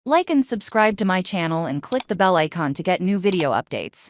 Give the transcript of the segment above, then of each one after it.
Like and subscribe to my channel and click the bell icon to get new video updates.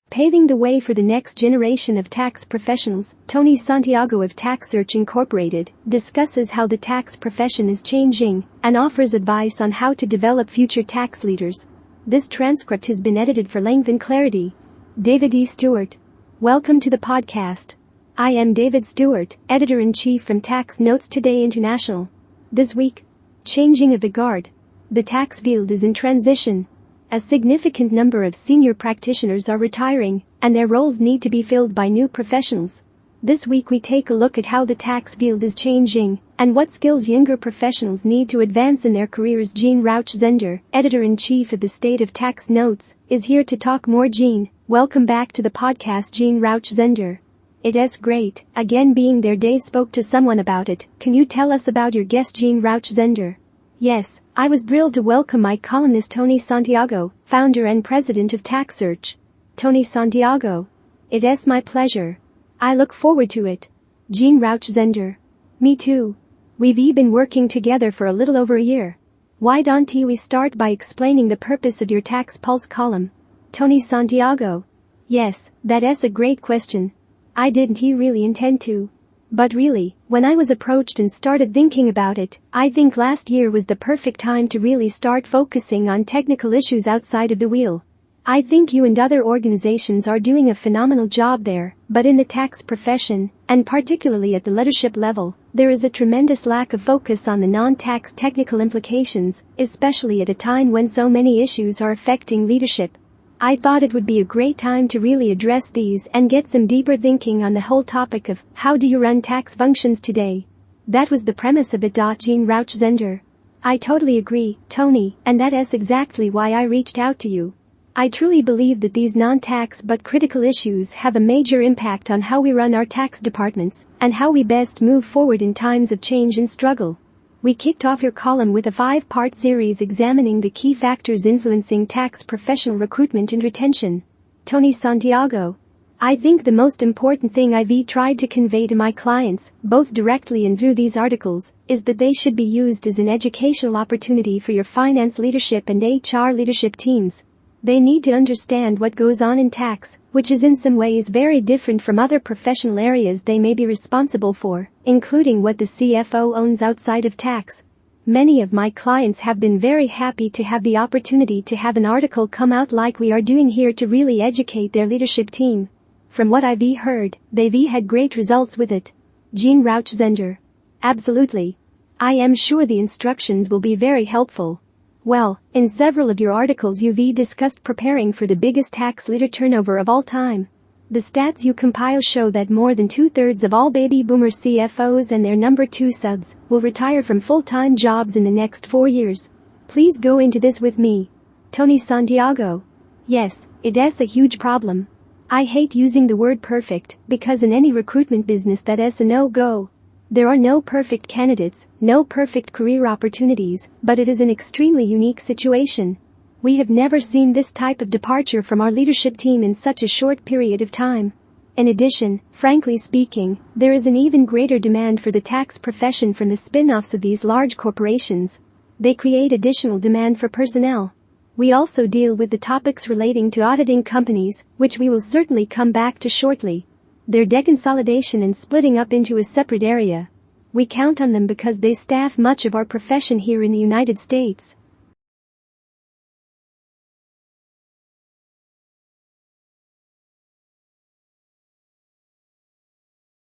Paving the way for the next generation of tax professionals, Tony Santiago of TaxSearch Inc. discusses how the tax profession is changing and offers advice on how to develop future tax leaders. This transcript has been edited for length and clarity. David E. Stewart. Welcome to the podcast. I am David Stewart, Editor-in-Chief from Tax Notes Today International. This week, changing of the guard. The tax field is in transition. A significant number of senior practitioners are retiring, and their roles need to be filled by new professionals. This week we take a look at how the tax field is changing and what skills younger professionals need to advance in their careers. Jéanne Rauch Zender, Editor-in-Chief of the State of Tax Notes, is here to talk more. Jéanne, welcome back to the podcast. Jéanne Rauch Zender. It's great, again being there. Dave spoke to someone about it. Can you tell us about your guest Jéanne Rauch Zender? Yes, I was thrilled to welcome my columnist Tony Santiago, founder and president of TaxSearch. Tony Santiago. It's my pleasure. I look forward to it. Jéanne Rauch Zender. Me too. We've been working together for a little over a year. Why don't we start by explaining the purpose of your Tax Pulse column? Tony Santiago. Yes, that's a great question. I didn't really intend to. But really, when I was approached and started thinking about it, I think last year was the perfect time to really start focusing on technical issues outside of the wheel. I think you and other organizations are doing a phenomenal job there, but in the tax profession, and particularly at the leadership level, there is a tremendous lack of focus on the non-tax technical implications, especially at a time when so many issues are affecting leadership. I thought it would be a great time to really address these and get some deeper thinking on the whole topic of how do you run tax functions today. That was the premise of it. Jéanne Rauch Zender. I totally agree, Tony, and that's exactly why I reached out to you. I truly believe that these non-tax but critical issues have a major impact on how we run our tax departments and how we best move forward in times of change and struggle. We kicked off your column with a 5-part series examining the key factors influencing tax professional recruitment and retention. Tony Santiago. I think the most important thing I've tried to convey to my clients, both directly and through these articles, is that they should be used as an educational opportunity for your finance leadership and HR leadership teams. They need to understand what goes on in tax, which is in some ways very different from other professional areas they may be responsible for, including what the CFO owns outside of tax. Many of my clients have been very happy to have the opportunity to have an article come out like we are doing here to really educate their leadership team. From what I've heard, they've had great results with it. Jéanne Rauch Zender. Absolutely. I am sure the instructions will be very helpful. Well, in several of your articles you've discussed preparing for the biggest tax leader turnover of all time. The stats you compile show that more than 2/3 of all baby boomer CFOs and their number 2 subs will retire from full-time jobs in the next 4 years. Please go into this with me. Tony Santiago. Yes, it's a huge problem. I hate using the word perfect because in any recruitment business that's a no-go. There are no perfect candidates, no perfect career opportunities, but it is an extremely unique situation. We have never seen this type of departure from our leadership team in such a short period of time. In addition, frankly speaking, there is an even greater demand for the tax profession from the spin-offs of these large corporations. They create additional demand for personnel. We also deal with the topics relating to auditing companies, which we will certainly come back to shortly. Their deconsolidation and splitting up into a separate area. We count on them because they staff much of our profession here in the United States.